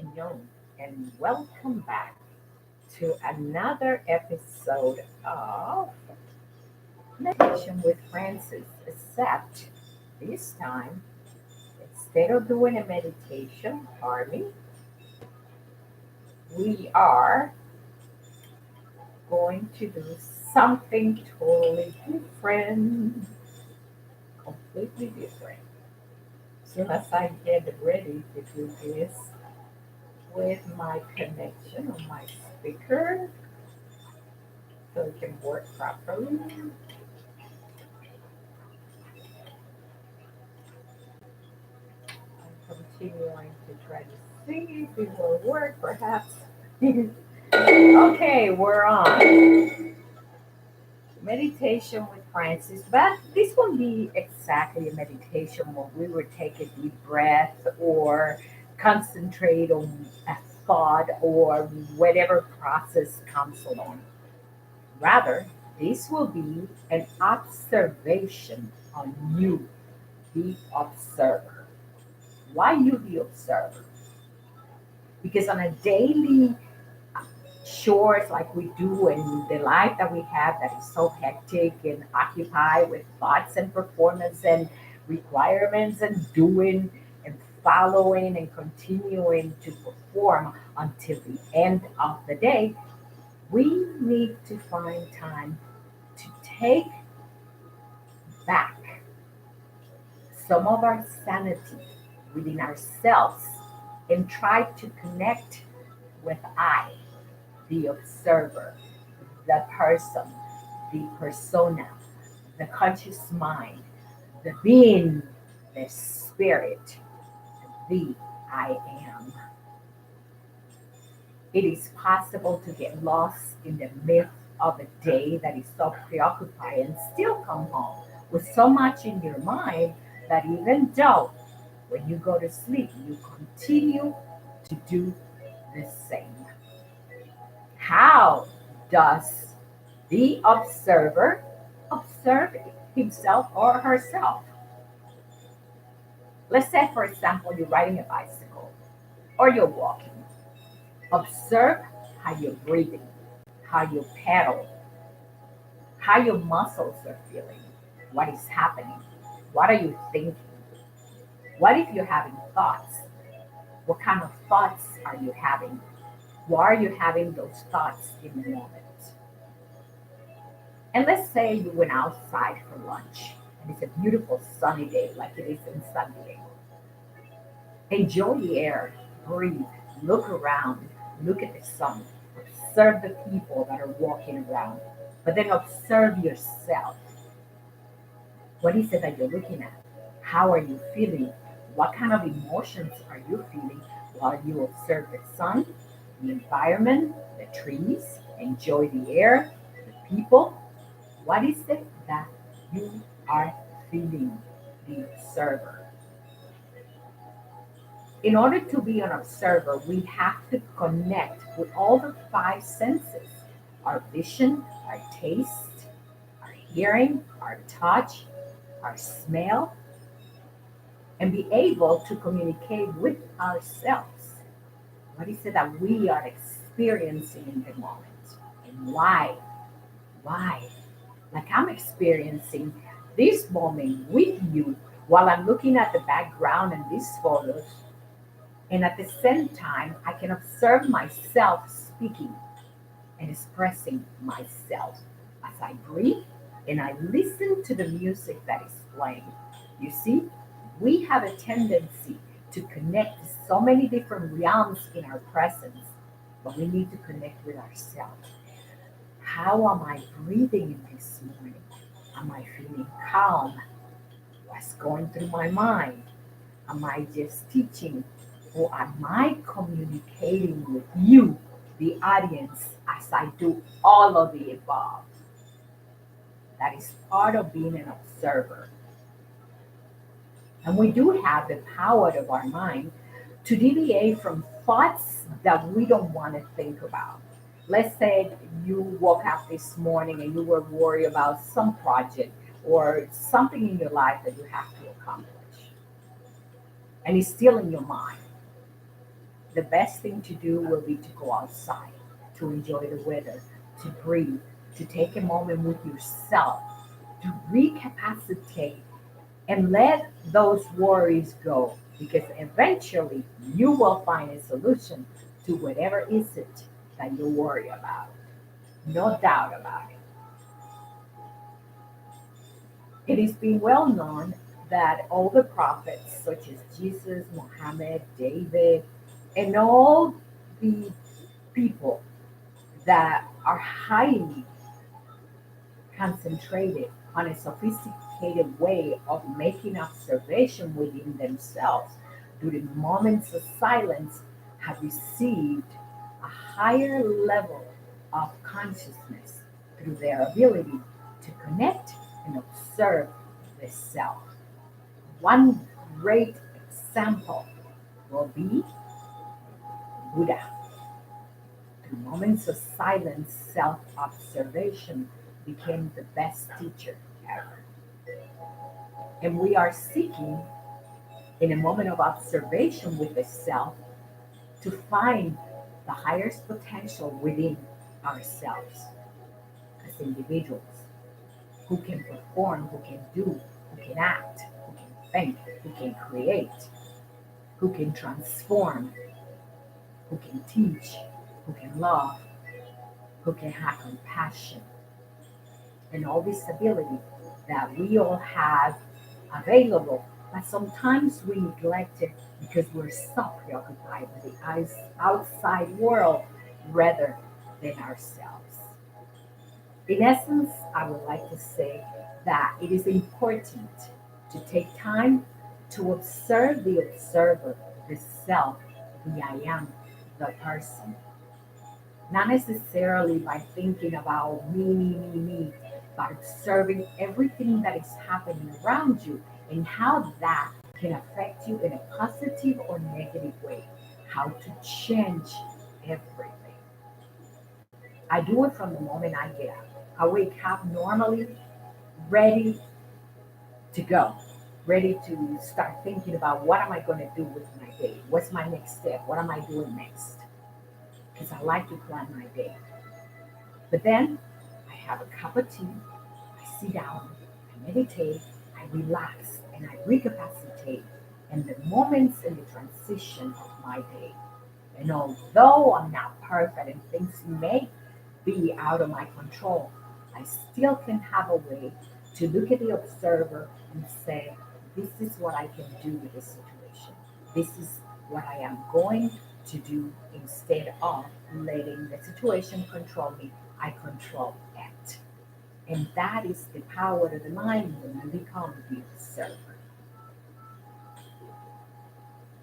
afternoon, and welcome back to another episode of Meditation with Francis. Except this time, instead of doing a meditation, pardon me, we are going to do something totally different, completely different. As soon as I get ready to do this with my connection on my speaker, so it can work properly. I'm continuing to try to see if it will work, perhaps. Okay, we're on meditation with Francis, but this won't be exactly a meditation where we would take a deep breath or concentrate on a thought or whatever process comes along. Rather, this will be an observation on you, the observer. Why you, the observer? Because on a daily chores like we do in the life that we have that is so hectic and occupied with thoughts and performance and requirements and doing and following and continuing to perform until the end of the day, we need to find time to take back some of our sanity within ourselves and try to connect with I, the observer, the person, the persona, the conscious mind, the being, the spirit, the I am. It is possible to get lost in the myth of a day that is so preoccupied and still come home with so much in your mind that even though when you go to sleep, you continue to do the same. How does the observer observe himself or herself? Let's say, for example, you're riding a bicycle or you're walking. Observe how you're breathing, how you pedal, how your muscles are feeling, what is happening, what are you thinking, what if you're having thoughts, what kind of thoughts are you having, why are you having those thoughts in the moment. And let's say you went outside for lunch and it's a beautiful sunny day like it is in San Diego. Enjoy the air, breathe, look around, look at the sun, observe the people that are walking around, but then observe yourself. What is it that you're looking at? How are you feeling? What kind of emotions are you feeling while you observe the sun, the environment, the trees, enjoy the air, the people? What is it that you are feeling, the observer? In order to be an observer, we have to connect with all the five senses: our vision, our taste, our hearing, our touch, our smell, and be able to communicate with ourselves. What is it that we are experiencing in the moment? And why? Why? Like I'm experiencing this moment with you while I'm looking at the background and these photos. And at the same time, I can observe myself speaking and expressing myself as I breathe and I listen to the music that is playing. You see, we have a tendency to connect to so many different realms in our presence, but we need to connect with ourselves. How am I breathing in this morning? Am I feeling calm? What's going through my mind? Am I just teaching or am I communicating with you, the audience, as I do all of the above? That is part of being an observer. And we do have the power of our mind to deviate from thoughts that we don't want to think about. Let's say you woke up this morning and you were worried about some project or something in your life that you have to accomplish, and it's still in your mind. the best thing to do will be to go outside, to enjoy the weather, to breathe, to take a moment with yourself, to recapacitate and let those worries go because eventually you will find a solution to whatever is it that you worry about. No doubt about it. It is been well known that all the prophets, such as Jesus, Muhammad, David, and all the people that are highly concentrated on a sophisticated way of making observation within themselves during moments of silence have received a higher level of consciousness through their ability to connect and observe the self. One great example will be Buddha. Through moments of silence, self observation became the best teacher ever. And we are seeking, in a moment of observation with the self, to find the highest potential within ourselves as individuals who can perform, who can do, who can act, who can think, who can create, who can transform, who can teach, who can love, who can have compassion, and all this ability that we all have available, but sometimes we neglect it because we're so preoccupied with the outside world rather than ourselves. In essence, I would like to say that it is important to take time to observe the observer, the self, the I am, the person. Not necessarily by thinking about me, but observing everything that is happening around you and how that can affect you in a positive or negative way. How to change everything. I do it from the moment I get up. I wake up normally ready to go, ready to start thinking about what am I going to do with my day? What's my next step? What am I doing next? Because I like to plan my day. But then I have a cup of tea, I sit down, I meditate, I relax, and I recapacitate in the moments in the transition of my day. And although I'm not perfect and things may be out of my control, I still can have a way to look at the observer and say, this is what I can do with this situation. This is what I am going to do instead of letting the situation control me. I control it. And that is the power of the mind when you become the observer.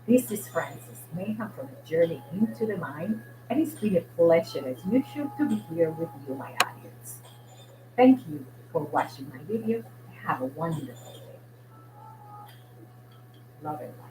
This is Francis Mahan from a journey into the mind, and it's been a pleasure as usual to be here with you, my audience. Thank you for watching my video. Have a wonderful day. Love and light.